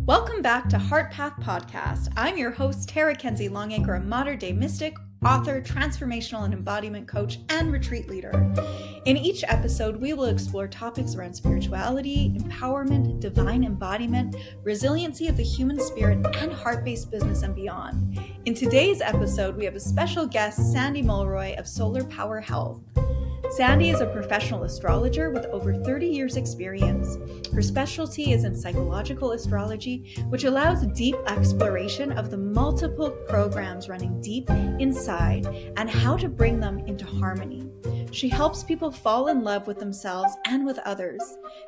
Welcome back to Heart Path Podcast. I'm your host, Terra Kenzie Longacre, a modern-day mystic, author, transformational and embodiment coach, and retreat leader. In each episode, we will explore topics around spirituality, empowerment, divine embodiment, resiliency of the human spirit, and heart-based business and beyond. In today's episode, we have a special guest, Sandy Mulroy of Solar Power Health. Sandy is a professional astrologer with over 30 years experience. Her specialty is in psychological astrology, which allows deep exploration of the multiple programs running deep inside and how to bring them into harmony. She helps people fall in love with themselves and with others.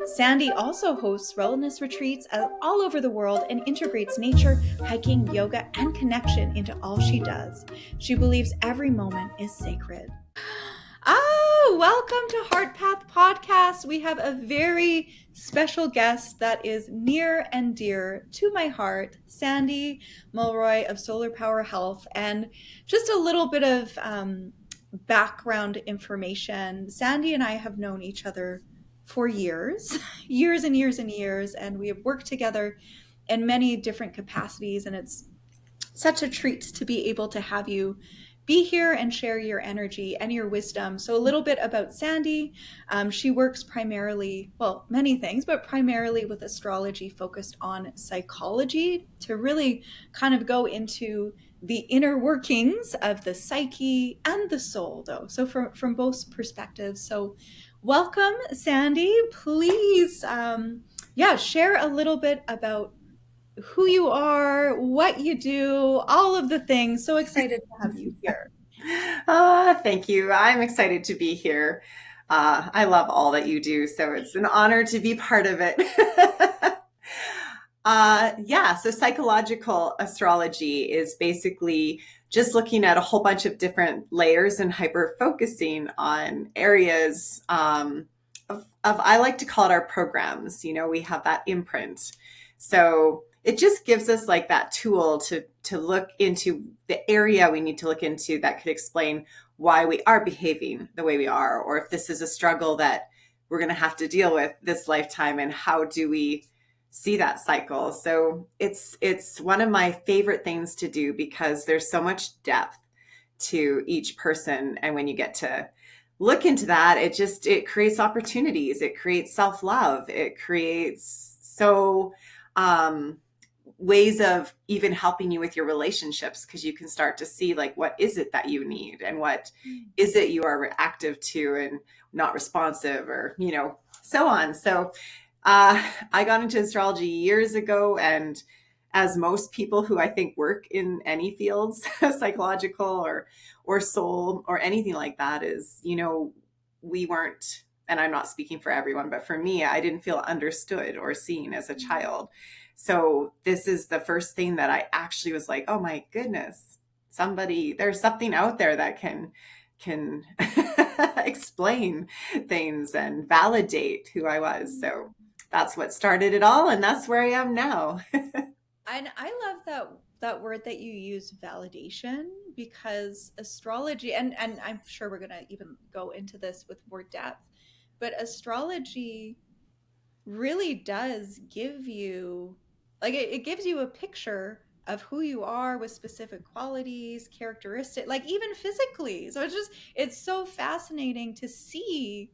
Sandy also hosts wellness retreats all over the world and integrates nature, hiking, yoga, and connection into all she does. She believes every moment is sacred. Welcome to Heart Path Podcast. We have a very special guest that is near and dear to my heart, Sandy Mulroy of Solar Power Health. And just a little bit of background information. Sandy and I have known each other for years, years and years and years, and we have worked together in many different capacities. And it's such a treat to be able to have you be here and share your energy and your wisdom. So a little bit about Sandy. She works primarily, well, many things, but primarily with astrology focused on psychology to really kind of go into the inner workings of the psyche and the soul, though. So from both perspectives. So welcome, Sandy. Please, share a little bit about who you are, what you do, all of the things. So excited to have you here. Thank you. I'm excited to be here. I love all that you do, so it's an honor to be part of it. So psychological astrology is basically just looking at a whole bunch of different layers and hyper-focusing on areas of I like to call it our programs. You know, we have that imprint. So it just gives us like that tool to look into the area we need to look into that could explain why we are behaving the way we are, or if this is a struggle that we're going to have to deal with this lifetime, and how do we see that cycle. So it's one of my favorite things to do because there's so much depth to each person. And when you get to look into that, it creates opportunities. It creates self-love. It creates ways of even helping you with your relationships, because you can start to see like, what is it that you need and what is it you are reactive to and not responsive, or, you know, so on. So I got into astrology years ago, and as most people who I think work in any fields, psychological or soul or anything like that, is, you know, we weren't, and I'm not speaking for everyone, but for me, I didn't feel understood or seen as a child. So this is the first thing that I actually was like, oh my goodness, there's something out there that can explain things and validate who I was. So that's what started it all. And that's where I am now. And I love that word that you use, validation, because astrology, and I'm sure we're going to even go into this with more depth, but astrology really does give you, like, it gives you a picture of who you are with specific qualities, characteristics, like even physically. So it's so fascinating to see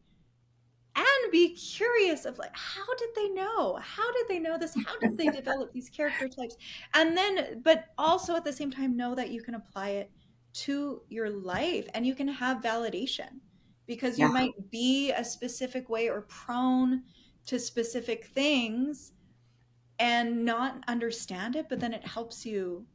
and be curious of, like, how did they know? How did they know this? How did they develop these character types? And then, but also at the same time, know that you can apply it to your life and you can have validation, because you might be a specific way or prone to specific things and not understand it, but then it helps you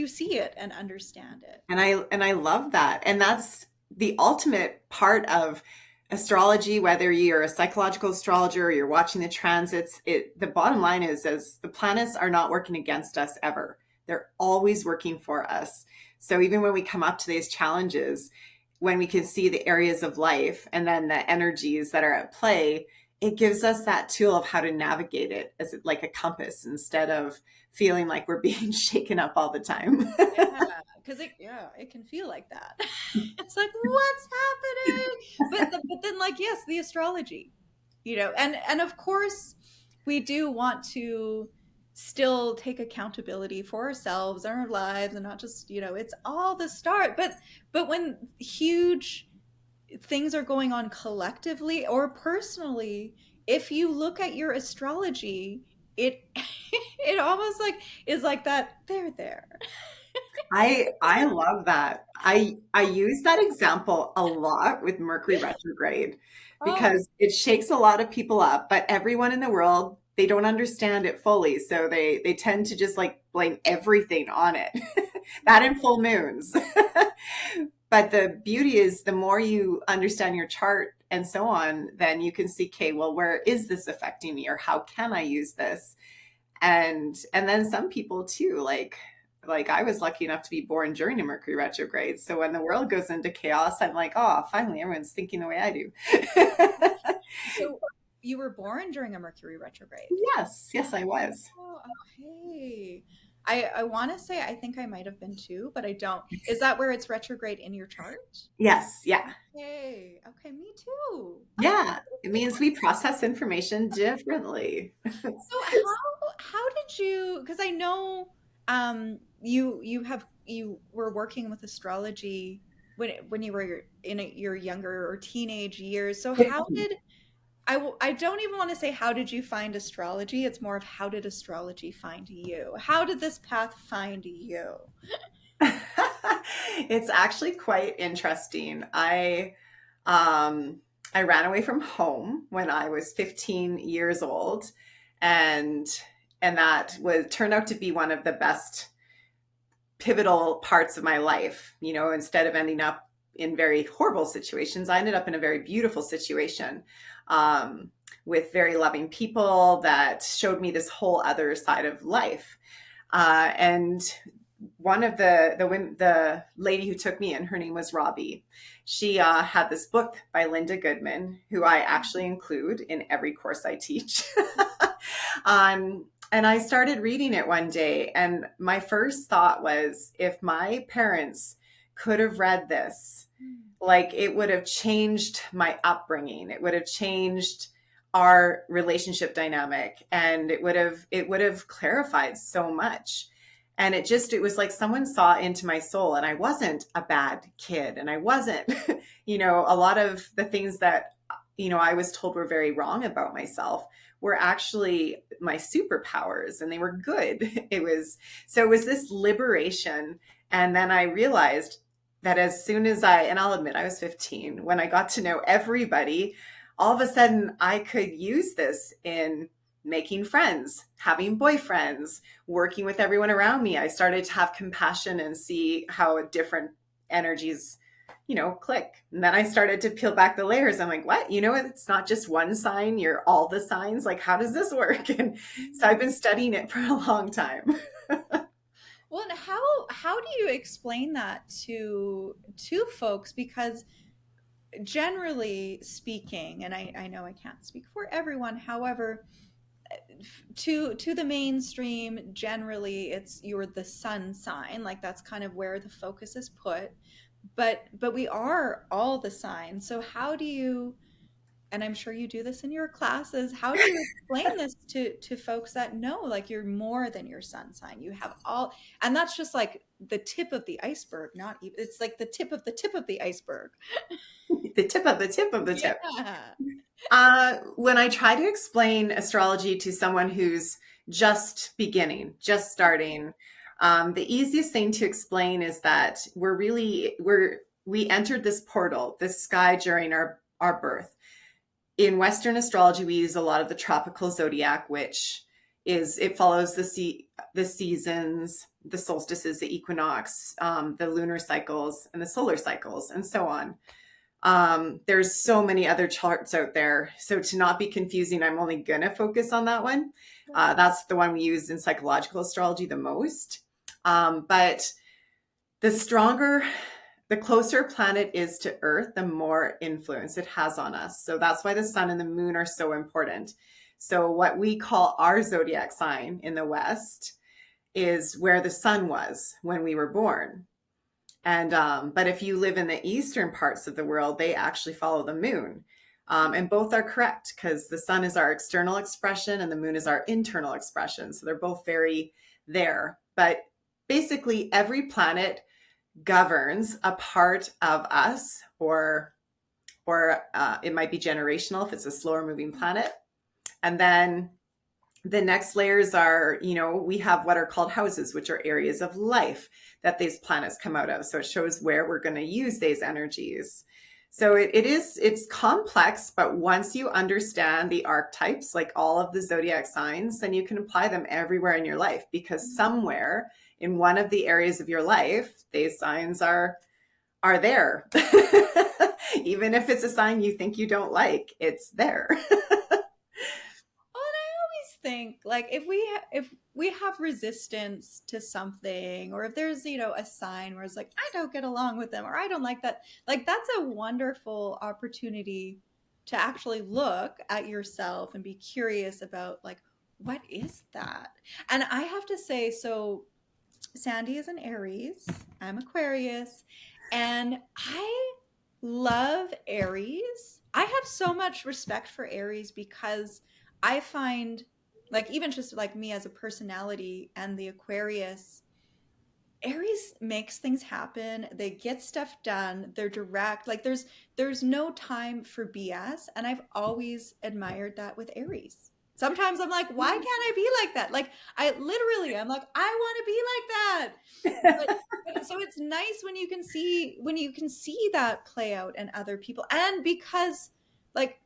see it and understand it. And I love that. And that's the ultimate part of astrology, whether you're a psychological astrologer or you're watching the transits. The bottom line is, as the planets are not working against us ever. They're always working for us. So even when we come up to these challenges, when we can see the areas of life and then the energies that are at play, it gives us that tool of how to navigate it as like a compass, instead of feeling like we're being shaken up all the time. Yeah, because it can feel like that. It's like, what's happening? But then, like, yes, the astrology, you know, and of course we do want to still take accountability for ourselves and our lives and not just, it's all the start. But when huge things are going on collectively or personally, if you look at your astrology, it it almost like is like that they're there. I love that. I use that example a lot with Mercury retrograde Oh, because it shakes a lot of people up, but everyone in the world, they don't understand it fully. So they tend to just like blame everything on it. That and full moons. But the beauty is the more you understand your chart and so on, then you can see, okay, well, where is this affecting me or how can I use this? And then some people too, like I was lucky enough to be born during a Mercury retrograde. So when the world goes into chaos, I'm like, oh, finally everyone's thinking the way I do. so you were born during a Mercury retrograde. Yes, yes, I was. Oh, okay. I want to say I think I might have been too, but I don't. Is that where it's retrograde in your chart? Yes, yeah. Okay. Okay, me too. Oh, Yeah. It means we process information differently. so how did you, because I know you were working with astrology when you were in your younger or teenage years. So how did I don't even want to say how did you find astrology? It's more of how did astrology find you? How did this path find you? It's actually quite interesting. Um I ran away from home when I was 15 years old, and that was turned out to be one of the best pivotal parts of my life. You know, instead of ending up in very horrible situations, I ended up in a very beautiful situation, um, with very loving people that showed me this whole other side of life. And one of the lady who took me in, her name was Robbie. She had this book by Linda Goodman, who I actually include in every course I teach. And I started reading it one day, and my first thought was, if my parents could have read this, like it would have changed my upbringing. It would have changed our relationship dynamic, and it would have clarified so much. And it was like someone saw into my soul, and I wasn't a bad kid, and I wasn't a lot of the things that I was told were very wrong about myself were actually my superpowers, and they were good. It was this liberation. And then I realized that as soon as and I'll admit I was 15, when I got to know everybody, all of a sudden I could use this in making friends, having boyfriends, working with everyone around me. I started to have compassion and see how different energies, click. And then I started to peel back the layers. I'm like, what? It's not just one sign, you're all the signs. Like, how does this work? And so I've been studying it for a long time. Well, and how do you explain that to folks? Because generally speaking, and I know I can't speak for everyone, however, to the mainstream, generally it's you're the sun sign, like that's kind of where the focus is put. But we are all the signs. So how do you, and I'm sure you do this in your classes, how do you explain this to folks that know like you're more than your sun sign? You have all, and that's just like the tip of the iceberg, not even, it's like the tip of the tip of the iceberg. The tip of the tip of the tip. Yeah. When I try to explain astrology to someone who's just beginning, just starting, the easiest thing to explain is that we entered this portal, this sky during our birth. In Western astrology, we use a lot of the tropical zodiac, which it follows the seasons, the solstices, the equinox, the lunar cycles, and the solar cycles, and so on. There's so many other charts out there. So to not be confusing, I'm only going to focus on that one. That's the one we use in psychological astrology the most. But the closer a planet is to Earth, the more influence it has on us. So that's why the sun and the moon are so important. So what we call our zodiac sign in the West is where the sun was when we were born. And but if you live in the eastern parts of the world, they actually follow the moon. And both are correct because the sun is our external expression and the moon is our internal expression. So they're both very there. But basically, every planet governs a part of us, or it might be generational if it's a slower moving planet. And then the next layers are, we have what are called houses, which are areas of life that these planets come out of. So it shows where we're going to use these energies. So it's complex, but once you understand the archetypes, like all of the zodiac signs, then you can apply them everywhere in your life, because somewhere in one of the areas of your life, these signs are there. Even if it's a sign you think you don't like, it's there. Well, and I always think like if we have resistance to something, or if there's a sign where it's like I don't get along with them or I don't like that, like that's a wonderful opportunity to actually look at yourself and be curious about like what is that? And I have to say, so Sandy is an Aries, I'm Aquarius, and I love Aries. I have so much respect for Aries because I find, like, even just like me as a personality and the Aquarius, Aries makes things happen. They get stuff done. They're direct. Like there's no time for BS, and I've always admired that with Aries. Sometimes I'm like, why can't I be like that? Like I'm like, I want to be like that. But so it's nice when you can see that play out in other people, and because like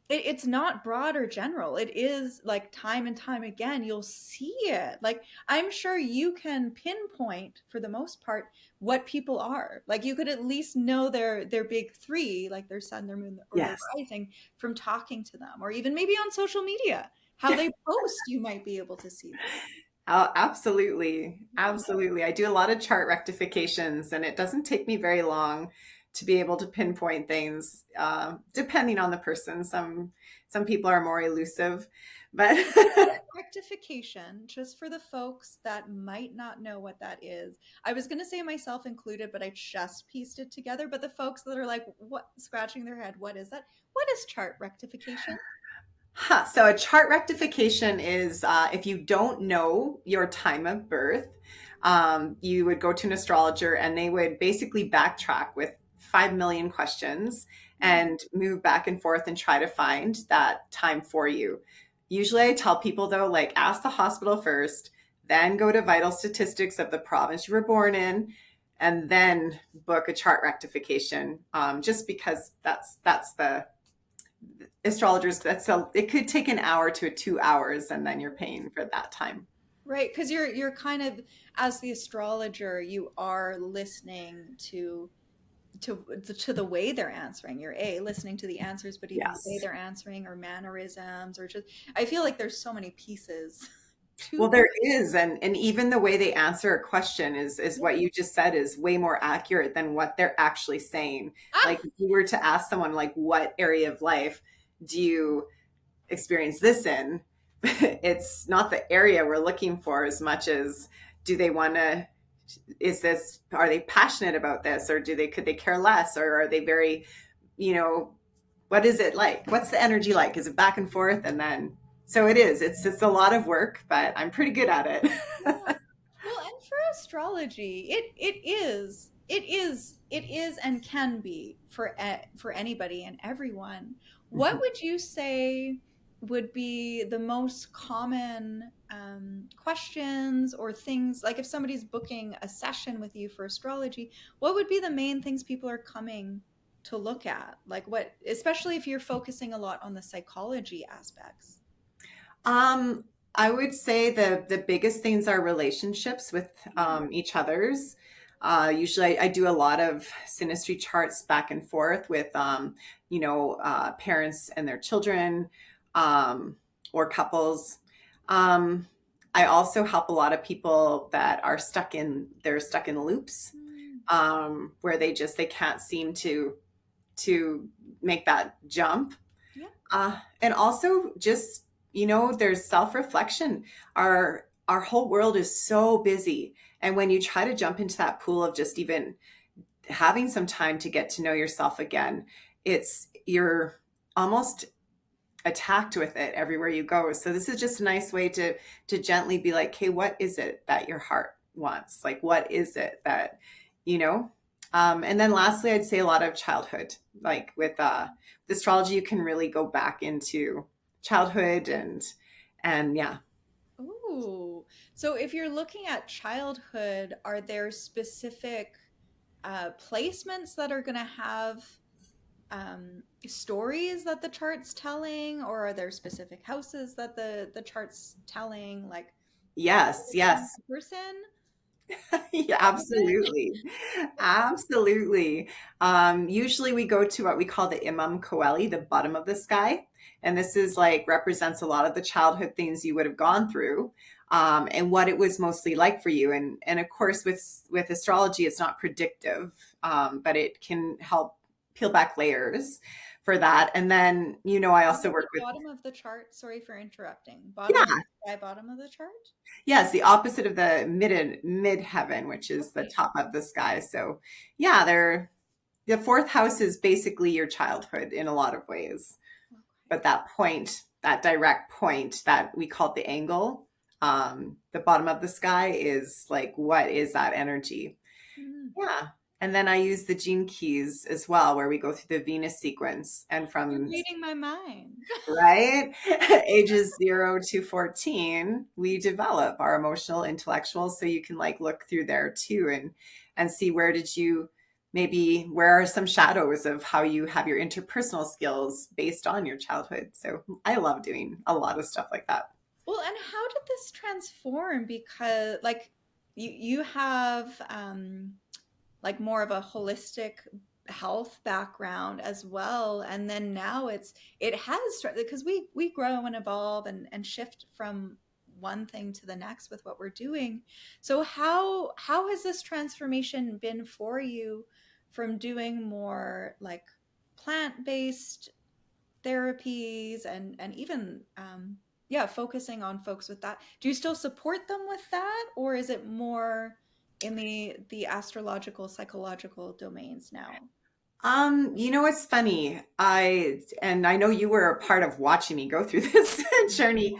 it's not broad or general. It is like time and time again you'll see it. Like I'm sure you can pinpoint for the most part what people are. Like you could at least know their big three, like their sun, their moon, or their Yes. rising from talking to them, or even maybe on social media. How they post, you might be able to see that. Oh, absolutely. Yeah. Absolutely. I do a lot of chart rectifications, and it doesn't take me very long to be able to pinpoint things, depending on the person. Some people are more elusive, but Rectification, just for the folks that might not know what that is. I was going to say myself included, but I just pieced it together. But the folks that are like, what, scratching their head, what is that? What is chart rectification? So a chart rectification is if you don't know your time of birth, you would go to an astrologer and they would basically backtrack with 5 million questions and move back and forth and try to find that time for you. Usually I tell people though, like ask the hospital first, then go to vital statistics of the province you were born in, and then book a chart rectification, just because that's the astrologers, it could take an hour to 2 hours, and then you're paying for that time. Right, because you're kind of, as the astrologer, you are listening to the way they're answering. You're listening to the answers, but even the way Yes. they're answering, or mannerisms, or just I feel like there's so many pieces Well, to there is, and even the way they answer a question is yeah. what you just said is way more accurate than what they're actually saying. Ah, Like if you were to ask someone like what area of life do you experience this in, it's not the area we're looking for as much as do they want to, are they passionate about this, or could they care less, or are they very, you know what is it like, what's the energy like, is it back and forth, and then so it's a lot of work, but I'm pretty good at it. yeah. Well, and for astrology, it is and can be for anybody and everyone. What would you say would be the most common questions or things, like if somebody's booking a session with you for astrology, what would be the main things people are coming to look at? Like what, especially if you're focusing a lot on the psychology aspects. um I would say the biggest things are relationships with each other's. Usually I do a lot of synastry charts back and forth with parents and their children, um, or couples. um, I also help a lot of people that are stuck in loops, Mm, where they can't seem to make that jump. yeah. And also just, there's self-reflection. Our whole world is so busy. And when you try to jump into that pool of just even having some time to get to know yourself again, it's you're almost attacked with it everywhere you go. So this is just a nice way to gently be like, "Hey, what is it that your heart wants? Like, what is it that, you know?" And then lastly, I'd say a lot of childhood. Like with astrology, you can really go back into childhood and yeah. Ooh. So if you're looking at childhood, are there specific placements that are going to have stories that the chart's telling, or are there specific houses that the chart's telling? Like, Yes, depending on yes. the person, Yeah, all of it? absolutely. Absolutely. Usually we go to what we call the Imam Coeli, the bottom of the sky. And this is like represents a lot of the childhood things you would have gone through, and what it was mostly like for you. And of course with astrology, it's not predictive, but it can help peel back layers for that. And then, I Is also it work the with, bottom of the chart? Sorry for interrupting. Bottom of yeah, the sky, bottom of the chart? yes, the opposite of the mid heaven, which is the Okay. top of the sky. So yeah, the fourth house is basically your childhood in a lot of ways. But Okay. that point, that direct point that we call it the angle, the bottom of the sky is like, what is that energy? Mhm. Yeah. And then I use the gene keys as well, where we go through the Venus sequence and You're from reading my mind. right? Ages 0 to 14, we develop our emotional, intellectual. So you can like look through there too and see where did you maybe where are some shadows of how you have your interpersonal skills based on your childhood. So I love doing a lot of stuff like that. Well, and how did this transform? Because like you have like more of a holistic health background as well, and then now it has started because we grow and evolve and shift from one thing to the next with what we're doing. So how has this transformation been for you from doing more like plant-based therapies and even yeah, focusing on folks with that? Do you still support them with that, or is it more in the astrological psychological domains now? It's funny. I know you were a part of watching me go through this journey.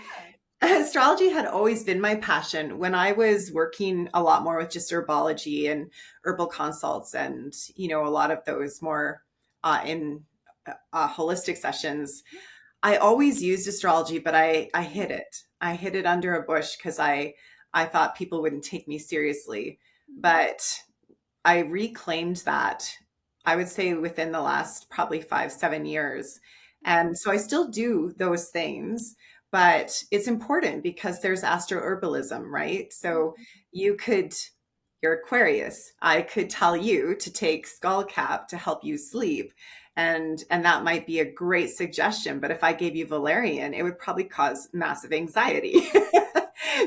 Yeah. Astrology had always been my passion when I was working a lot more with just herbology and herbal consults and, a lot of those more in holistic sessions. I always used astrology, but I hid it. I hid it under a bush because I thought people wouldn't take me seriously. But I reclaimed that, I would say within the last probably 5, 7 years. And so I still do those things, but it's important because there's astroherbalism, right? So you could, you're Aquarius. I could tell you to take skullcap to help you sleep. And that might be a great suggestion. But if I gave you valerian, it would probably cause massive anxiety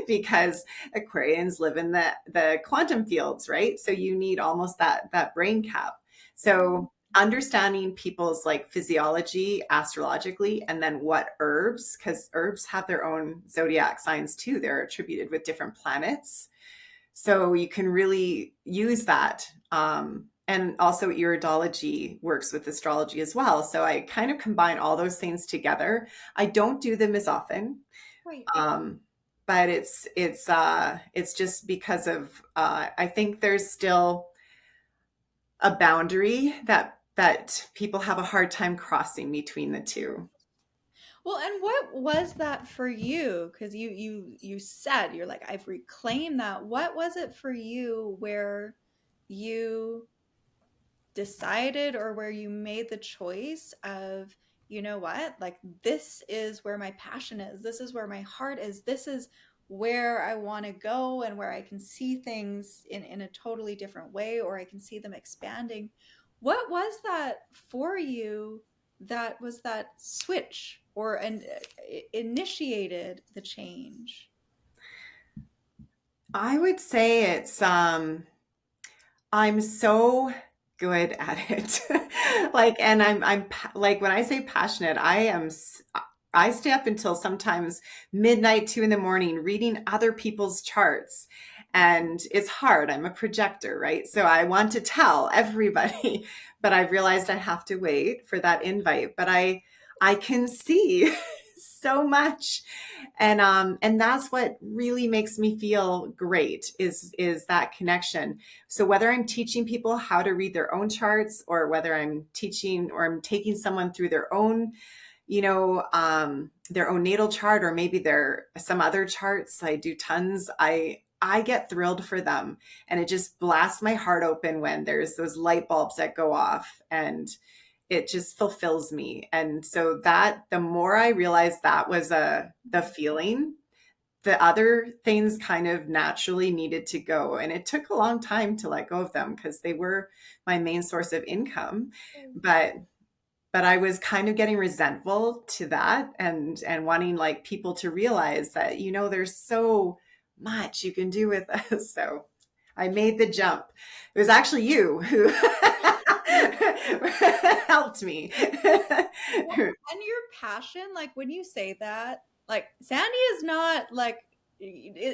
because Aquarians live in the quantum fields, right? So you need almost that brain cap. So understanding people's like physiology astrologically, and then what herbs, because herbs have their own zodiac signs too. They're attributed with different planets. So you can really use that. And also iridology works with astrology as well. So I kind of combine all those things together. I don't do them as often. Right. Um, but it's just because of I think there's still a boundary that people have a hard time crossing between the two. Well, and what was that for you? Because you said you're like, I've reclaimed that. What was it for you where you decided or where you made the choice of, you know what, like this is where my passion is, this is where my heart is, this is where I want to go and where I can see things in a totally different way, or I can see them expanding. What was that for you that was that switch or and initiated the change? I would say it's I'm so good at it. Like, and like when I say passionate, I stay up until sometimes midnight, 2 in the morning, reading other people's charts. And it's hard. I'm a projector, right? So I want to tell everybody, but I've realized I have to wait for that invite. But I can see so much. And that's what really makes me feel great is that connection. So whether I'm teaching people how to read their own charts, or whether I'm teaching or I'm taking someone through their own, their own natal chart, or maybe their some other charts, I do tons. I get thrilled for them, and it just blasts my heart open when there's those light bulbs that go off, and it just fulfills me. And so that the more I realized that was the feeling, the other things kind of naturally needed to go. And it took a long time to let go of them because they were my main source of income. But I was kind of getting resentful to that, and wanting like people to realize that, there's so much you can do with us. So I made the jump. It was actually you who helped me. Well, and your passion, like when you say that, like Sandy is not like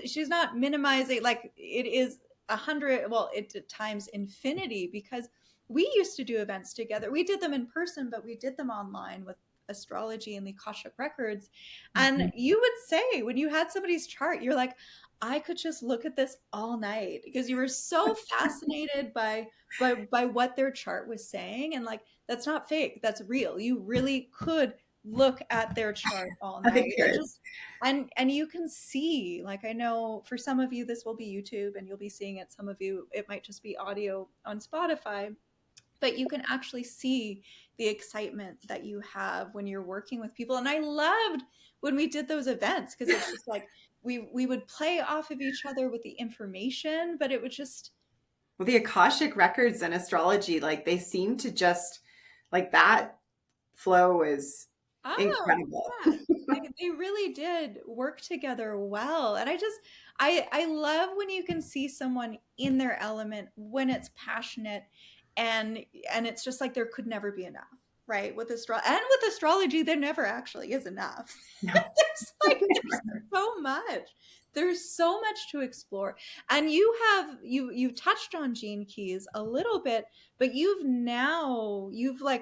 she's not minimizing. Like it is 100. Well, it times infinity because we used to do events together. We did them in person, but we did them online with astrology and the Akashic records. And you would say when you had somebody's chart, you're like, I could just look at this all night because you were so fascinated by what their chart was saying, and like that's not fake, that's real. You really could look at their chart all I night and could. just and you can see, like, I know for some of you this will be YouTube and you'll be seeing it, some of you it might just be audio on Spotify, but you can actually see the excitement that you have when you're working with people. And I loved when we did those events because it's just like we would play off of each other with the information, but it would just Well, the Akashic records and astrology, like they seem to just like that flow is oh incredible. yeah, they really did work together well. And I love when you can see someone in their element when it's passionate, and it's just like there could never be enough, right? With astrology there never actually is enough. No. There's so much. There's so much to explore. And you touched on gene keys a little bit, but you've merged.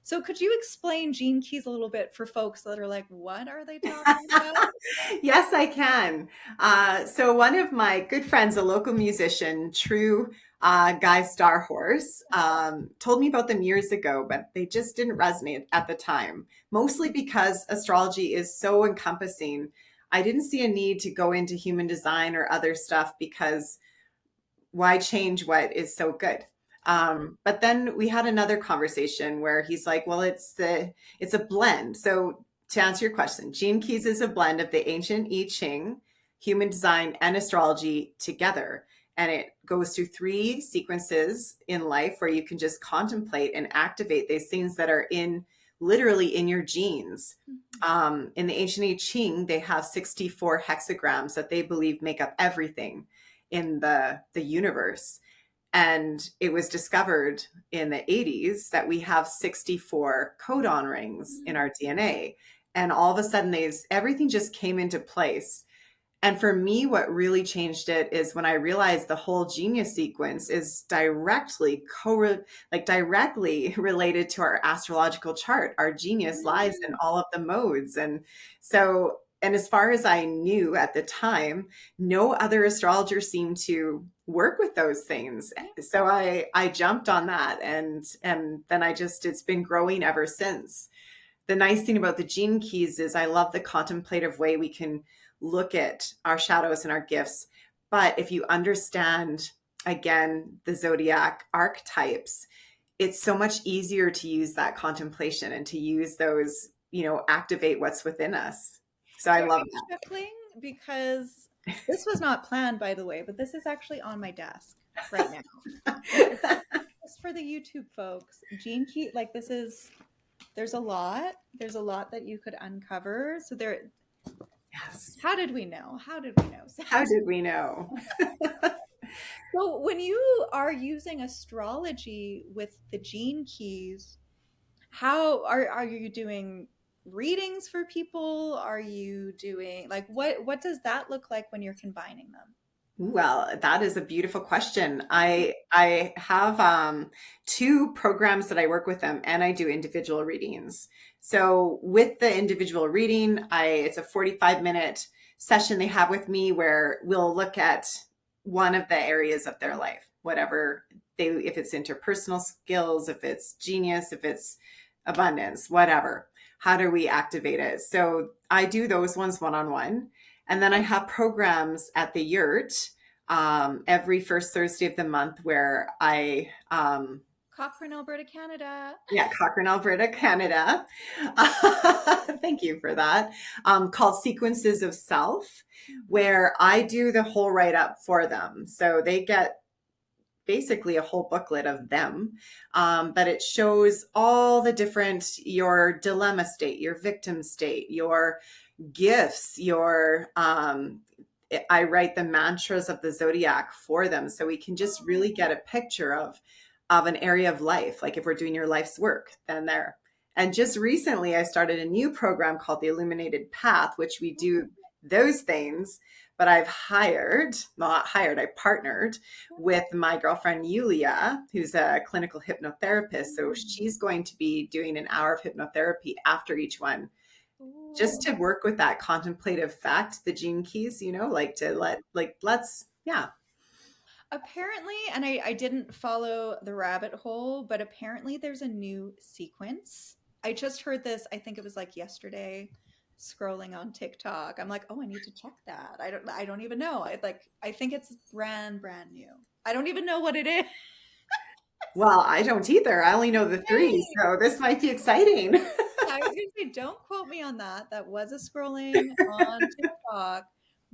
So could you explain gene keys a little bit for folks that are like, what are they talking about? Yes, I can. So one of my good friends, a local musician, true Guy Starhorse, told me about them years ago, but they just didn't resonate at the time, mostly because astrology is so encompassing. I didn't see a need to go into human design or other stuff because why change what is so good? But then we had another conversation where he's like, well, it's a blend. So to answer your question, Gene Keys is a blend of the ancient I Ching, human design, and astrology together. And it goes through three sequences in life where you can just contemplate and activate these things that are literally in your genes. In the ancient I Ching, they have 64 hexagrams that they believe make up everything in the universe. And it was discovered in the 80s that we have 64 codon rings in our DNA. And all of a sudden, everything just came into place. And for me, what really changed it is when I realized the whole genius sequence is directly related to our astrological chart. Our genius lies in all of the modes. And as far as I knew at the time, no other astrologer seemed to work with those things. So I jumped on that, and then it's been growing ever since. The nice thing about the gene keys is I love the contemplative way we can look at our shadows and our gifts. But if you understand, again, the zodiac archetypes, it's so much easier to use that contemplation and to use those, activate what's within us. So I So love I'm chuckling because this was not planned, by the way, but this is actually on my desk right now. that. Just for the YouTube folks, gene key, like there's a lot. There's a lot that you could uncover. So Yes. how did we know? How did we know? How did we know? So when you are using astrology with the gene keys, how are you doing readings for people? Are you doing like what does that look like when you're combining them? Well, that is a beautiful question. I have two programs that I work with them, and I do individual readings. So with the individual reading, I it's a 45-minute session they have with me where we'll look at one of the areas of their life, whatever they, if it's interpersonal skills, if it's genius, if it's abundance, whatever. How do we activate it? So I do those ones one-on-one. And then I have programs at the yurt every first Thursday of the month where Cochrane, Alberta, Canada. yeah, Cochrane, Alberta, Canada. Thank you for that. Called Sequences of Self, where I do the whole write up for them. So they get basically a whole booklet of them, but it shows all the different, your dilemma state, your victim state, your gifts, your I write the mantras of the zodiac for them so we can just really get a picture of an area of life. Like if we're doing your life's work, then there. And just recently I started a new program called the Illuminated Path, which we do those things, but I've hired, well, not hired, I partnered with my girlfriend Yulia, who's a clinical hypnotherapist. So she's going to be doing an hour of hypnotherapy after each one, just to work with that contemplative fact, the gene keys, like to let's, yeah. Apparently, and I didn't follow the rabbit hole, but apparently there's a new sequence. I just heard this, I think it was like yesterday, scrolling on TikTok. I'm like, oh, I need to check that. I don't even know. I think it's brand new. I don't even know what it is. Well, I don't either. I only know the three, Hey, so this might be exciting. I was gonna say, don't quote me on that. That was a scrolling on TikTok,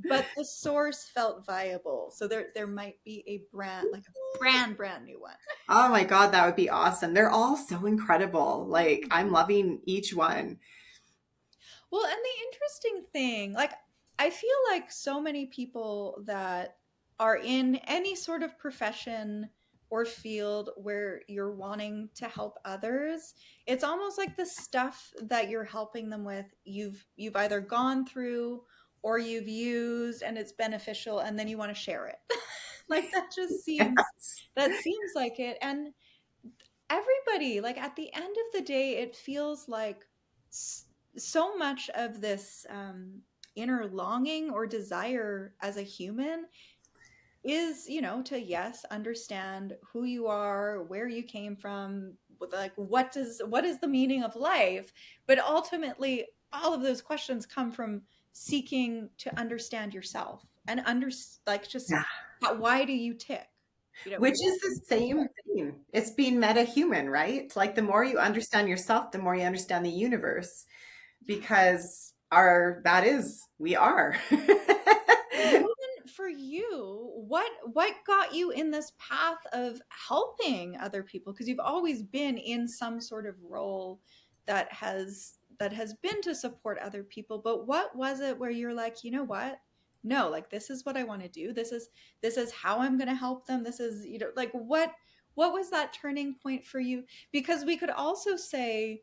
but the source felt viable. So there might be a brand, like a brand new one. Oh my God, that would be awesome. They're all so incredible. Like I'm loving each one. Well, and the interesting thing, like, I feel like so many people that are in any sort of profession or field where you're wanting to help others, it's almost like the stuff that you're helping them with, you've either gone through or you've used and it's beneficial and then you want to share it. Like that seems like it. And everybody, like at the end of the day, it feels like so much of this inner longing or desire as a human is, to yes, understand who you are, where you came from, like what is the meaning of life, but ultimately all of those questions come from seeking to understand yourself and like just Yeah. why do you tick, Which what is the makes you same tick. thing. It's being meta human, right? Like the more you understand yourself, the more you understand the universe, because that is, we are. Well, then for you, what got you in this path of helping other people? Because you've always been in some sort of role that has been to support other people. But what was it where you're like, you know what? No, like this is what I want to do. This is how I'm going to help them. This is, like what was that turning point for you? Because we could also say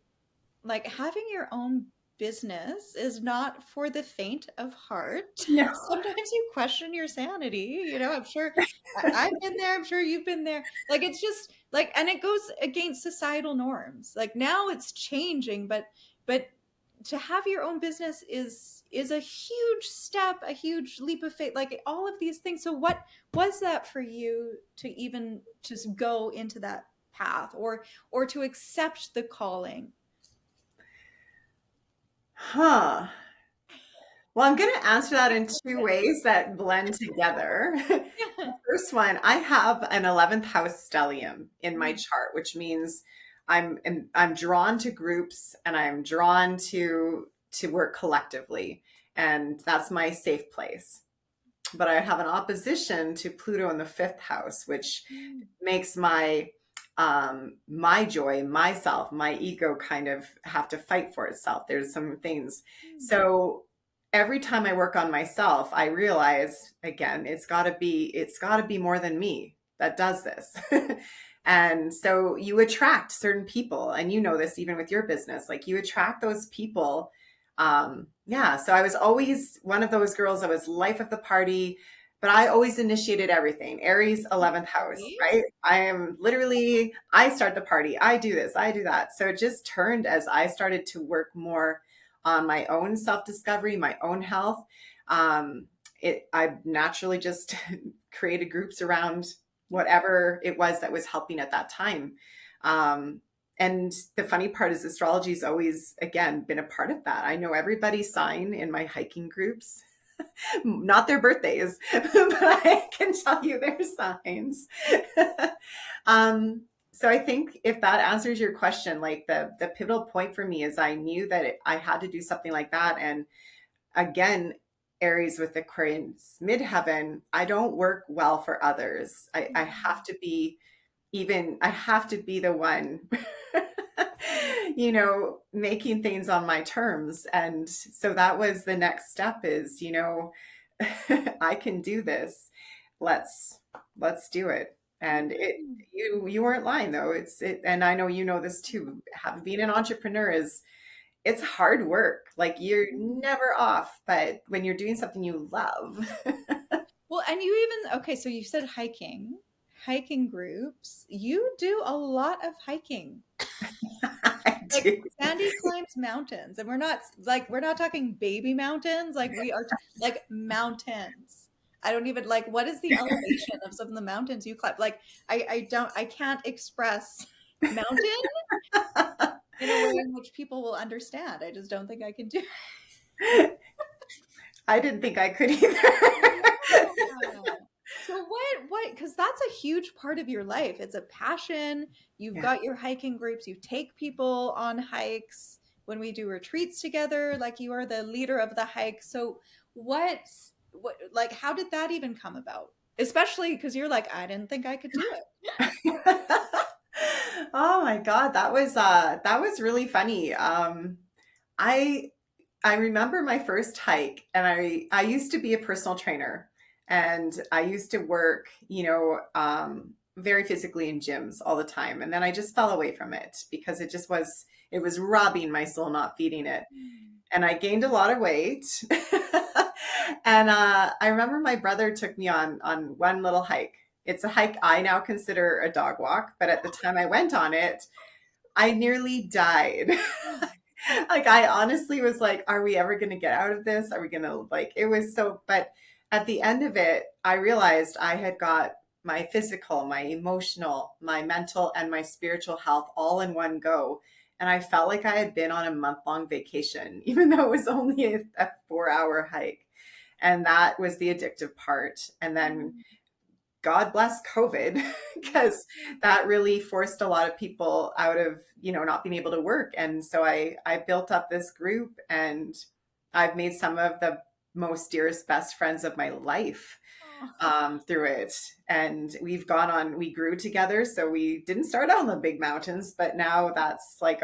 like having your own business is not for the faint of heart. No. Sometimes you question your sanity. I'm sure I've been there. I'm sure you've been there. Like it's just like, and it goes against societal norms. Like now it's changing, but to have your own business is a huge step, a huge leap of faith. Like all of these things. So what was that for you to even just go into that path or to accept the calling? Huh. Well, I'm going to answer that in two ways that blend together. First one, I have an 11th house stellium in my chart, which means I'm drawn to groups and I'm drawn to work collectively, and that's my safe place. But I have an opposition to Pluto in the 5th house, which makes my joy, myself, my ego kind of have to fight for itself. There's some things. So every time I work on myself, I realize again, it's got to be more than me that does this. And so you attract certain people, and you know this even with your business, like you attract those people. Yeah. So I was always one of those girls that was life of the party, but I always initiated everything. Aries, 11th house, Right? right? I am literally, I start the party. I do this, I do that. So it just turned as I started to work more on my own self-discovery, my own health. Um, I naturally just created groups around whatever it was that was helping at that time. Um, and the funny part is astrology's always, again, been a part of that. I know everybody's sign in my hiking groups, not their birthdays, but I can tell you their signs. um, so I think if that answers your question, like the pivotal point for me is I knew that I had to do something like that. And again, Aries with Aquarius midheaven, I don't work well for others. I have to be I have to be the one, making things on my terms. And so that was the next step is, I can do this. Let's let's do it. And you weren't lying though. And I know you know this too. Being an entrepreneur is it's hard work. Like you're never off, but when you're doing something you love. Well, and you even, okay, so you said hiking groups. You do a lot of hiking. I Like do. Sandy climbs mountains, and we're not talking baby mountains. Like we are like mountains. I don't even like what is the elevation of some of the mountains you climb? Like I can't express mountain in a way in which people will understand. I just don't think I can do it. I didn't think I could either. Yeah. So what, because that's a huge part of your life. It's a passion. You've Yeah. got your hiking groups. You take people on hikes when we do retreats together, like you are the leader of the hike. So what, like, how did that even come about? Especially because you're like, I didn't think I could do it. Oh my God, that was really funny. I I remember my first hike, and I used to be a personal trainer, and I used to work, very physically in gyms all the time, and then I just fell away from it because it was robbing my soul, not feeding it, and I gained a lot of weight. And I remember my brother took me on one little hike. It's a hike I now consider a dog walk, but at the time I went on it, I nearly died. Like I honestly was like, are we ever going to get out of this? Are we going to like it was so but at the end of it, I realized I had got my physical, my emotional, my mental and my spiritual health all in one go. And I felt like I had been on a month-long vacation, even though it was only a 4-hour hike. And that was the addictive part. And then God bless COVID because that really forced a lot of people out of, not being able to work. And so I built up this group, and I've made some of the most dearest, best friends of my life through it. And we grew together. So we didn't start out on the big mountains, but now that's like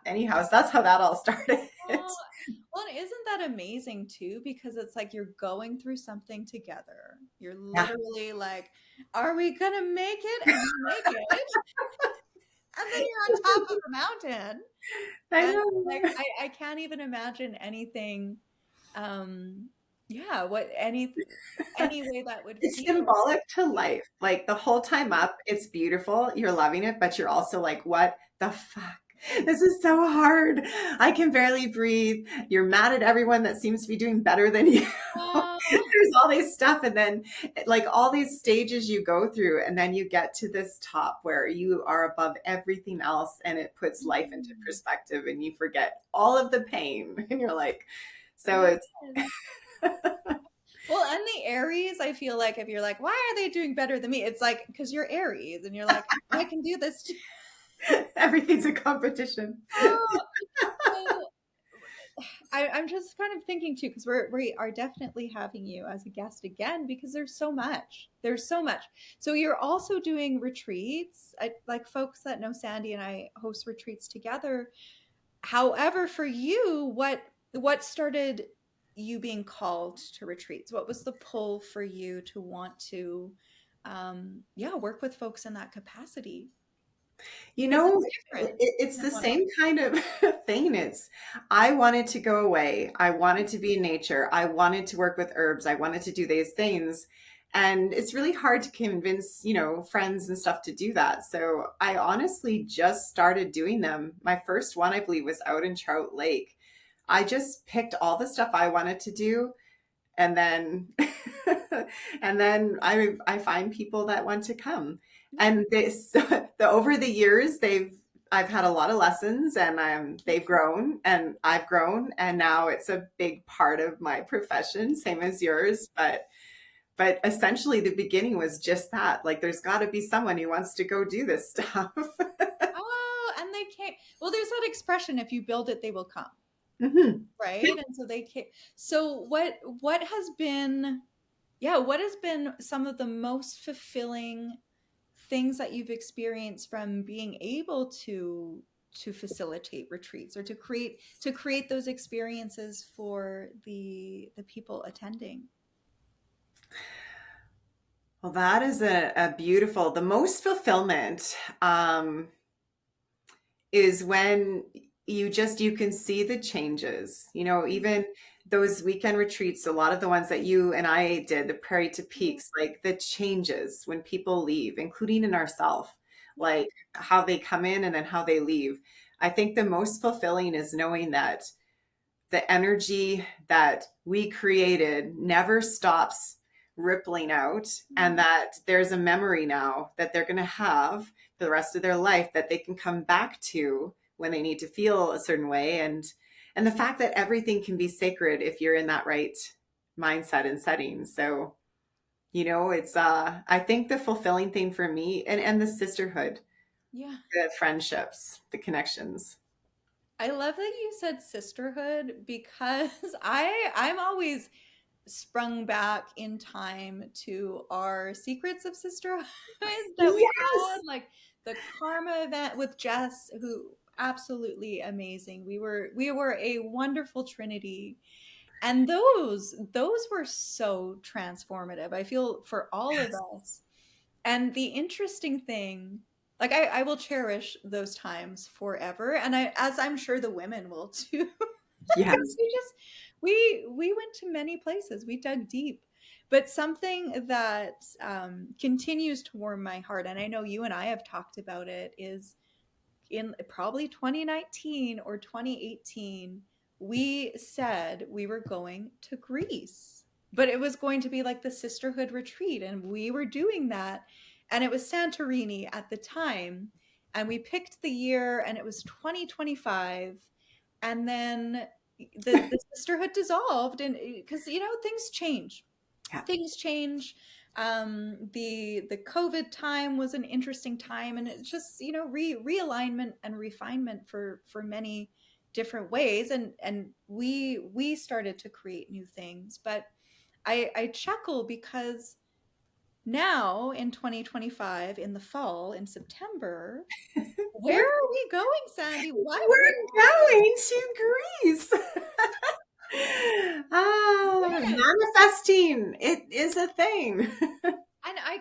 anyhow, so that's how that all started. Oh, well, and isn't that amazing too? Because it's like you're going through something together. You're Yeah, literally like, are we gonna make it? And you make it. And then you're on top of the mountain. I And like know. I can't even imagine anything yeah, any way that would It's feel. symbolic to life. Like the whole time up, it's beautiful. You're loving it, but you're also like, what the fuck? This is so hard. I can barely breathe. You're mad at everyone that seems to be doing better than you. Oh, There's all this stuff. And then, like, all these stages you go through, and then you get to this top where you are above everything else, and it puts life into perspective, and you forget all of the pain. And you're like, so yes. it's, Well, and the Aries, I feel like if you're like, why are they doing better than me? It's like because you're Aries and you're like, I can do this too. everything's a competition. Oh, so I'm just kind of thinking too, because we are definitely having you as a guest again because there's so much. There's so much. So you're also doing retreats. Like folks that know Sandy and I host retreats together. However, for you, what started you being called to retreats? What was the pull for you to want to, yeah, work with folks in that capacity? You because know, it's different it's than the what same kind of thing. I wanted to go away. I wanted to be in nature. I wanted to work with herbs. I wanted to do these things. And it's really hard to convince, friends and stuff to do that. So I honestly just started doing them. My first one, I believe, was out in Trout Lake. I just picked all the stuff I wanted to do, and then and then I find people that want to come. And this the over the years I've had a lot of lessons, and they've grown and I've grown, and now it's a big part of my profession, same as yours. But essentially the beginning was just that, like, there's got to be someone who wants to go do this stuff. Oh, and they came. Well, there's that expression, if you build it, they will come, Hmm. right? And so they came. So what has been, yeah, what has been some of the most fulfilling things that you've experienced from being able to facilitate retreats or to create those experiences for the people attending? Well, that is a beautiful, the most fulfillment is when you can see the changes. Even those weekend retreats, a lot of the ones that you and I did, the Prairie to Peaks, like the changes when people leave, including in ourselves, Yeah. like how they come in and then how they leave. I think the most fulfilling is knowing that the energy that we created never stops rippling out, and that there's a memory now that they're going to have for the rest of their life that they can come back to when they need to feel a certain way. And the fact that everything can be sacred if you're in that right mindset and setting. So it's I think the fulfilling thing for me, and the sisterhood, Yeah. the friendships, the connections. I love that you said sisterhood because I'm always sprung back in time to our secrets of sisterhood that we had, Yes. like the karma event with Jess, who absolutely amazing. We were a wonderful trinity, and those were so transformative, I feel, for all of Yes. us. And the interesting thing, like I will cherish those times forever, and as I'm sure the women will too. Because Yes. we went to many places, we dug deep. But something that continues to warm my heart, and I know you and I have talked about it, is in probably 2019 or 2018, we said we were going to Greece, but it was going to be like the sisterhood retreat, and we were doing that. And it was Santorini at the time. And we picked the year, and it was 2025. And then the sisterhood dissolved, and because things change, Yeah. things change. The COVID time was an interesting time, and it just realignment and refinement for many different ways, and we started to create new things. But I chuckle because now in 2025, in the fall, in September, where We're are we going, Sandy? Why would we we're going to Greece. Manifesting. It is a thing. And I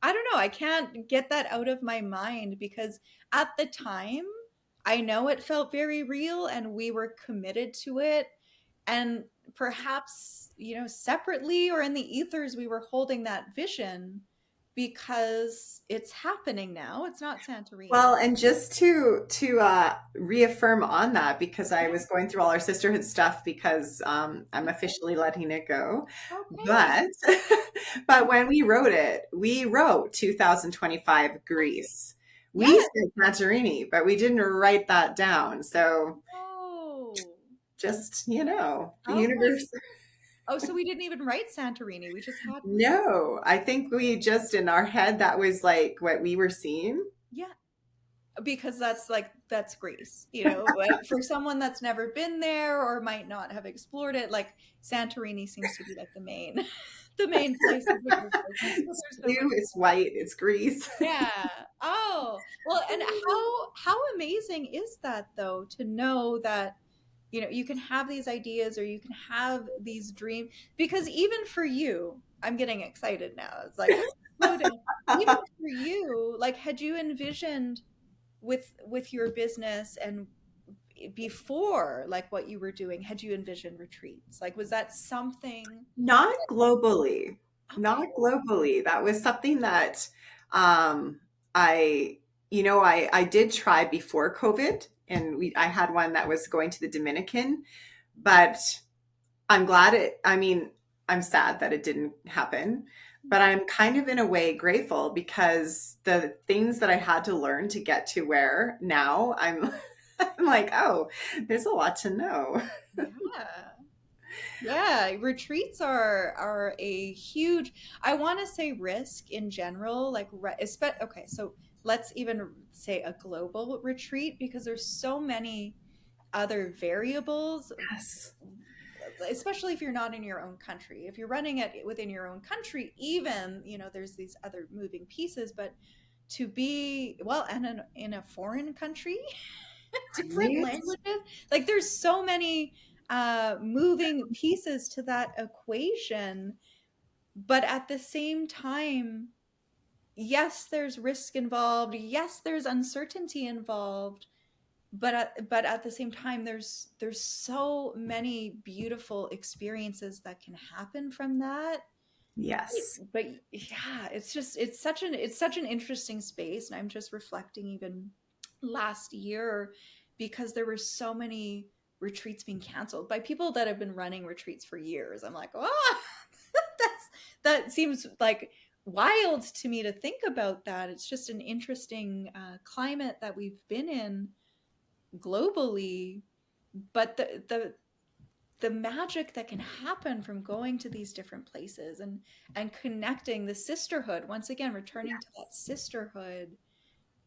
don't know, I can't get that out of my mind because at the time I know it felt very real and we were committed to it. And perhaps, separately or in the ethers, we were holding that vision because it's happening now. It's not Santorini. Well, and just to reaffirm on that, because I Yeah. was going through all our sisterhood stuff, because I'm officially letting it go. Okay. But but when we wrote 2025 Greece. We Yes. said Santorini, but we didn't write that down. So Oh. just, the Okay. universe. Oh, so we didn't even write Santorini. We just had Greece. No, I think we just in our head, that was like what we were seeing. Yeah. Because that's Greece, like, for someone that's never been there or might not have explored it, like Santorini seems to be like the main the main place of the group business. So It's there's no blue, one. it's white, it's Greece. Yeah. Oh, well, and how amazing is that though, to know that you can have these ideas or you can have these dreams, because even for you, I'm getting excited now. It's like, slow down. Even for you, like, had you envisioned with your business and before, like what you were doing, had you envisioned retreats? Like, was that something? Not globally. Okay. Not globally. That was something that um, I, I did try before COVID, and I had one that was going to the Dominican, but I'm glad I mean, I'm sad that it didn't happen, but I'm kind of in a way grateful because the things that I had to learn to get to where now I'm, I'm like, oh, there's a lot to know. Yeah. Yeah, retreats are a huge, I want to say, risk in general, like okay, so let's even say a global retreat, because there's so many other variables, Yes. especially if you're not in your own country. If you're running it within your own country, even, there's these other moving pieces, but to be, well, and in a foreign country, different Right? languages, like there's so many moving pieces to that equation. But at the same time, yes, there's risk involved, yes, there's uncertainty involved, but at the same time, there's so many beautiful experiences that can happen from that. Yes. But yeah, it's such an interesting space, and I'm just reflecting even last year, because there were so many retreats being canceled by people that have been running retreats for years. I'm like, oh, that seems like wild to me to think about that. It's just an interesting climate that we've been in globally, but the magic that can happen from going to these different places and connecting, the sisterhood, once again returning to that sisterhood,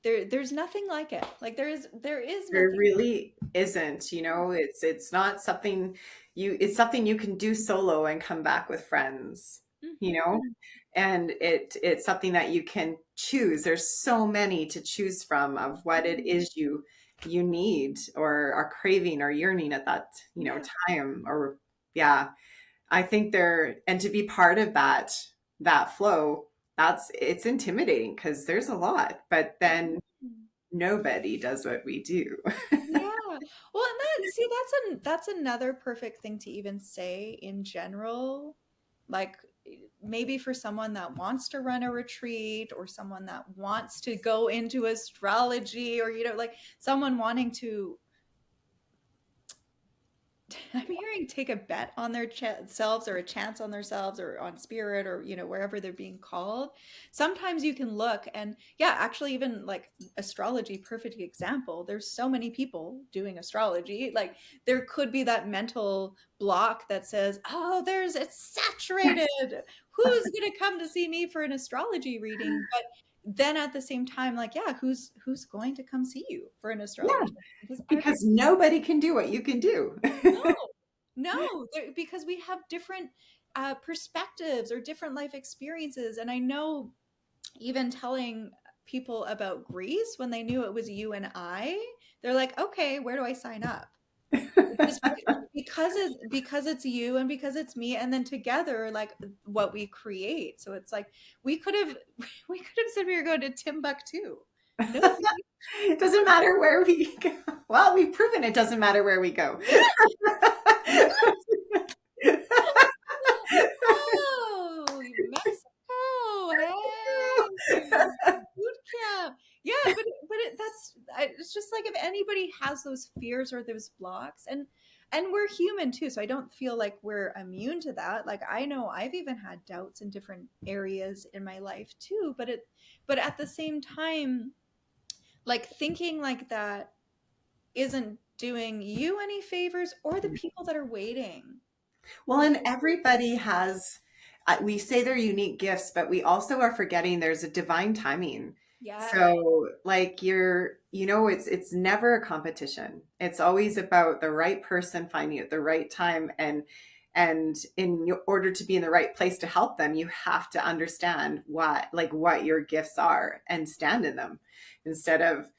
there's nothing like it. Like, there is There nothing. really isn't, it's not something it's something you can do solo and come back with friends, you know, Mhm. and it's something that you can choose. There's so many to choose from of what it is you need or are craving or yearning at that, Yeah. time or yeah. I think and to be part of that flow, it's intimidating because there's a lot, but then nobody does what we do. Yeah. Well, and that's another perfect thing to even say in general. Like, maybe for someone that wants to run a retreat, or someone that wants to go into astrology, or like someone wanting to, I'm hearing, take a bet on their selves, or a chance on themselves, or on spirit, or wherever they're being called. Sometimes you can look, and yeah, actually, even like astrology, perfect example. There's so many people doing astrology. Like, there could be that mental block that says, "Oh, it's saturated. Who's gonna come to see me for an astrology reading?" But then at the same time, like, yeah, who's going to come see you for an Yeah, astrology? Because because nobody can do what you can do. no, no, because we have different perspectives or different life experiences. And I know, even telling people about Greece, when they knew it was you and I, they're like, okay, where do I sign up? Just because it's you and because it's me, and then together, like, what we create. So it's like, we could have we could have said we were going to Timbuktu. Nobody. It doesn't matter where we go. Well, we've proven it doesn't matter where we go. Oh, Mexico, hey, boot camp. Yeah, it's just like, if anybody has those fears or those blocks, and we're human too, so I don't feel like we're immune to that. Like, I know I've even had doubts in different areas in my life too, but at the same time, like, thinking like that isn't doing you any favors, or the people that are waiting Well, for and you. everybody has, we say they're unique gifts, but we also are forgetting there's a divine timing. Yeah. So, like it's never a competition. It's always about the right person finding at the right time, and in order to be in the right place to help them, you have to understand what your gifts are and stand in them instead of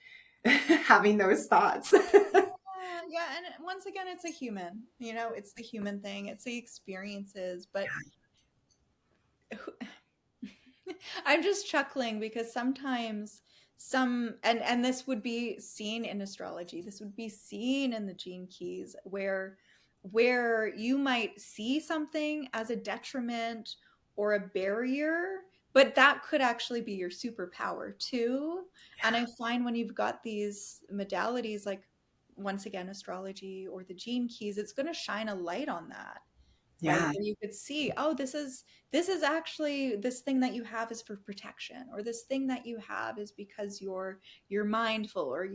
having those thoughts. Yeah, and once again, it's a human. It's the human thing. It's the experiences. But I'm just chuckling because sometimes and this would be seen in astrology. This would be seen in the gene keys where you might see something as a detriment or a barrier, but that could actually be your superpower too. And I find when you've got these modalities like once again astrology or the gene keys, it's going to shine a light on that, right? Yeah. Where you could see, oh, this is actually this thing that you have is for protection, or this thing that you have is because you're mindful, or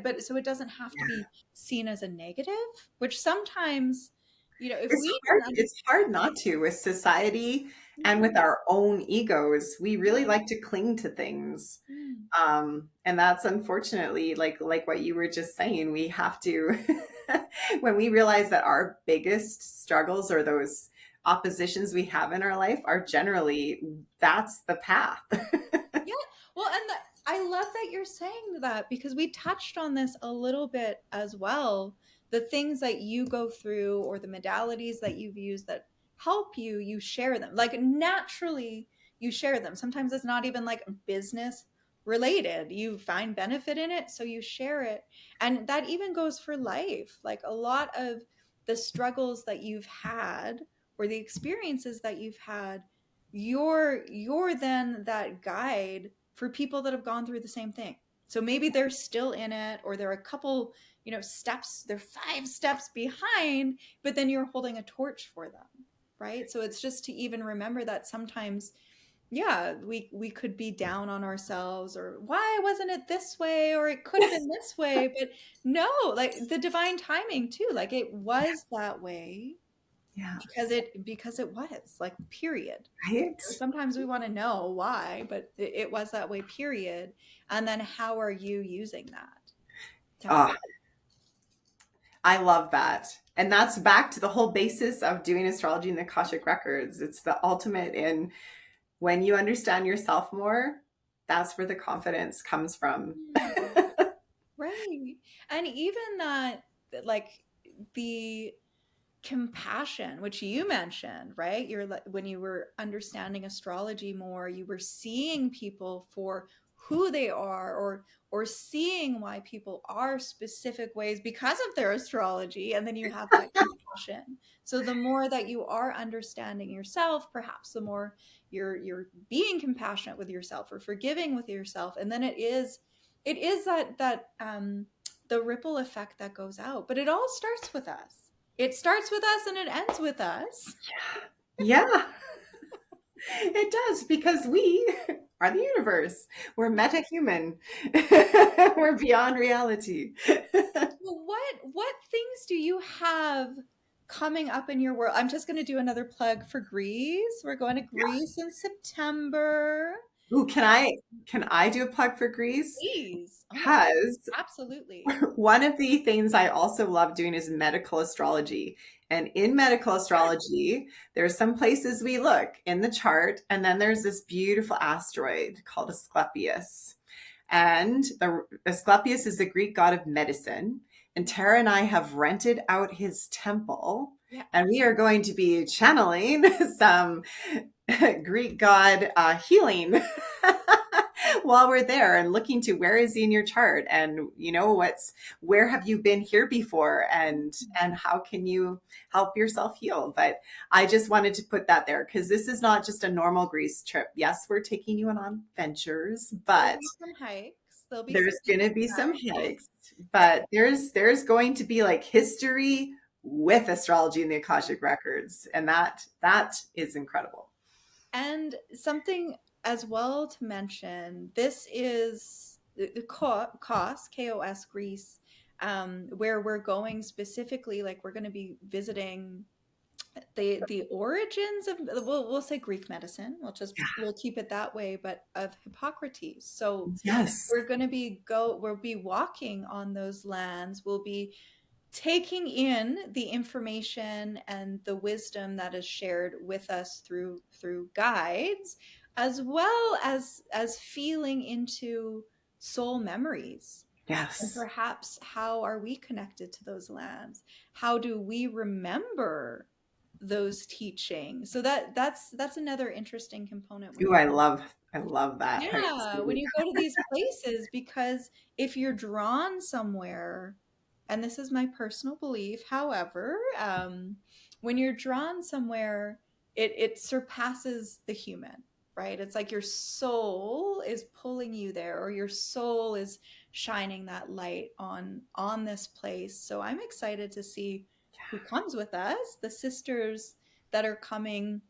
but so it doesn't have to be seen as a negative, which sometimes, if we can It's hard not to with society and with understand. our own egos. We really Yeah. like to cling to things. Mm. And that's unfortunately like what you were just saying, we have to when we realize that our biggest struggles or those oppositions we have in our life are generally that's the path. Yeah. Well, and I love that you're saying that because we touched on this a little bit as well. The things that you go through or the modalities that you've used that help you, you share them. Like naturally, you share them. Sometimes it's not even like business related. You find benefit in it, so you share it. And that even goes for life. Like a lot of the struggles that you've had or the experiences that you've had, you're then that guide for people that have gone through the same thing. So maybe they're still in it, or they're a couple, steps, they're 5 steps behind, but then you're holding a torch for them, right? So it's just to even remember that sometimes, yeah, we could be down on ourselves, or why wasn't it this way, or it could have been this way, but no, like the divine timing too, like it was that way Yeah, because it was like period. right. Sometimes we want to know why, but it was that way, period. And then how are you using that to Oh, help? I love that. And that's back to the whole basis of doing astrology in the Akashic records. It's the ultimate in when you understand yourself more, that's where the confidence comes from. Hmm. Right. And even that, like the compassion, which you mentioned, right? When you were understanding astrology more, you were seeing people for who they are, or seeing why people are specific ways because of their astrology, and then you have that compassion. So the more that you are understanding yourself, perhaps the more you're being compassionate with yourself or forgiving with yourself, and then it is that the ripple effect that goes out. But it all starts with us. It starts with us and it ends with us. Yeah, it does because we are the universe. We're meta-human. We're beyond reality. Well, what things do you have coming up in your world? I'm just going to do another plug for Greece. We're going to Greece in September. Ooh, can I do a plug for Greece? Please. Oh my God. Because Absolutely. one of the things I also love doing is medical astrology. And in medical astrology, there's some places we look in the chart, and then there's this beautiful asteroid called Asclepius. And the Asclepius is the Greek god of medicine. And Tara and I have rented out his temple, Yeah. and we are going to be channeling some Greek god healing while we're there and looking to where is he in your chart, and where have you been here before, and how can you help yourself heal. But I just wanted to put that there because this is not just a normal Greece trip. Yes, we're taking you on adventures, There'll but be some hikes. There'll be some there's going to be some hikes. hikes, but there's going to be like history with astrology in the Akashic records, and that is incredible. And something as well to mention, this is the KOS, KOS Greece, where we're going specifically, like we're going to be visiting the origins of, we'll say Greek medicine. We'll keep it that way, but of Hippocrates. So Yes. we'll be walking on those lands. We'll be taking in the information and the wisdom that is shared with us through guides, as well as feeling into soul memories. And Yes. perhaps how are we connected to those lands? How do we remember those teachings? So that's another interesting component when Ooh, you I love that. How you yeah, when see. you go to these places, because if you're drawn somewhere, and this is my personal belief, however, when you're drawn somewhere, it surpasses the human, right? It's like your soul is pulling you there, or your soul is shining that light on this place. So I'm excited to see who comes with us, the sisters that are coming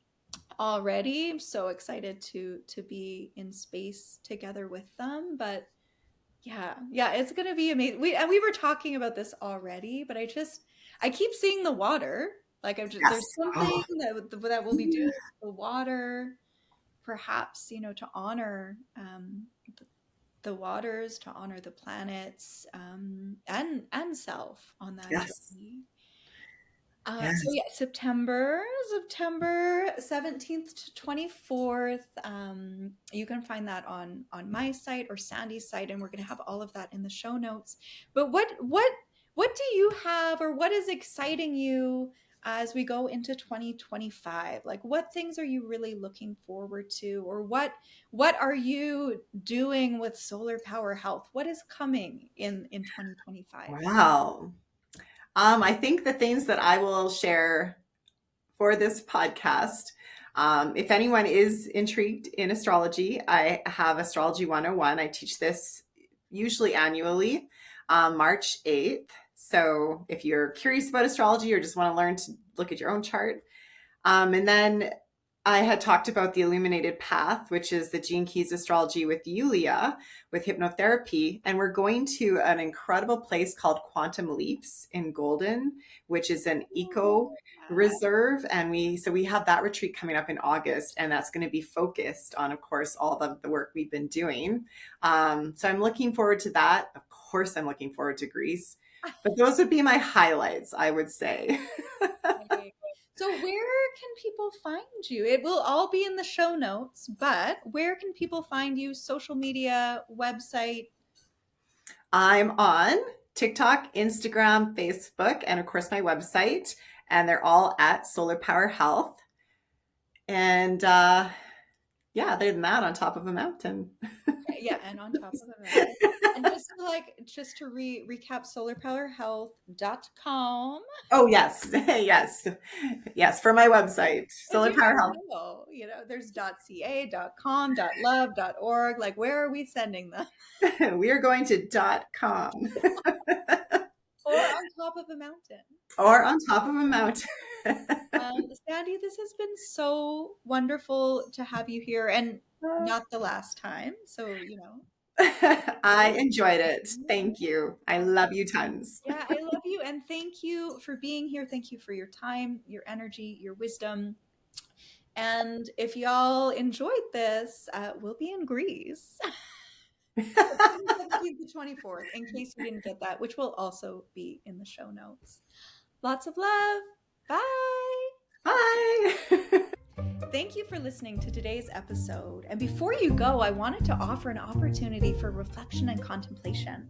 already. I'm so excited to be in space together with them. But yeah, it's gonna be amazing. We were talking about this already, but I keep seeing the water. Like there's Yes. something Oh, that we'll be doing with the water, perhaps, to honor the waters, to honor the planets, and self on that yes. journey. So Yes. yeah, September 17th to 24th. You can find that on my site or Sandy's site, and we're going to have all of that in the show notes. But what do you have, or what is exciting you as we go into 2025? Like, what things are you really looking forward to, or what are you doing with Solar Power Health? What is coming in 2025? Wow. I think the things that I will share for this podcast, if anyone is intrigued in astrology, I have Astrology 101. I teach this usually annually, March 8th. So if you're curious about astrology or just want to learn to look at your own chart, and then I had talked about the Illuminated Path, which is the Gene Keys astrology with Yulia, with hypnotherapy. And we're going to an incredible place called Quantum Leaps in Golden, which is an eco reserve. And we have that retreat coming up in August, and that's going to be focused on, of course, all of the work we've been doing. So I'm looking forward to that. Of course, I'm looking forward to Greece. But those would be my highlights, I would say. Okay. So where can people find you? It will all be in the show notes, but where can people find you? Social media, website? I'm on TikTok, Instagram, Facebook, and of course my website. And they're all at Solar Power Health. And yeah, other than that, on top of a mountain. Yeah, and on top of that. And just to recap, solarpowerhealth.com. Oh, yes. Yes. Yes, for my website, Because Solar you Power never Health. know, there's .ca, .com, .love, .org. Like, where are we sending them? We are going to .com Or on top of a mountain. or on top of a mountain. Sandy, this has been so wonderful to have you here, and not the last time. So, I enjoyed it. Thank you. I love you tons. yeah, I love you, and thank you for being here. Thank you for your time, your energy, your wisdom. And if y'all enjoyed this, we'll be in Greece. September 17th to 24th, in case you didn't get that, which will also be in the show notes. Lots of love. Bye. Bye. Thank you for listening to today's episode. And before you go, I wanted to offer an opportunity for reflection and contemplation.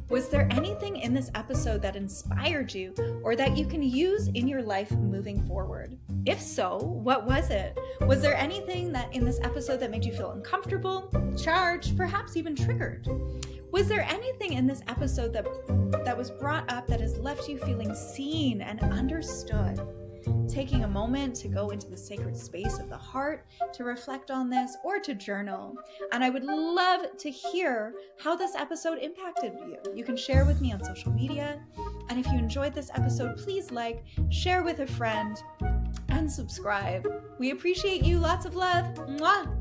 Was there anything in this episode that inspired you or that you can use in your life moving forward? If so, what was it? Was there anything that in this episode that made you feel uncomfortable, charged, perhaps even triggered? Was there anything in this episode that was brought up that has left you feeling seen and understood? Taking a moment to go into the sacred space of the heart to reflect on this or to journal. And I would love to hear how this episode impacted you. You can share with me on social media. And if you enjoyed this episode, please share with a friend, and subscribe. We appreciate you. Lots of love. Mwah!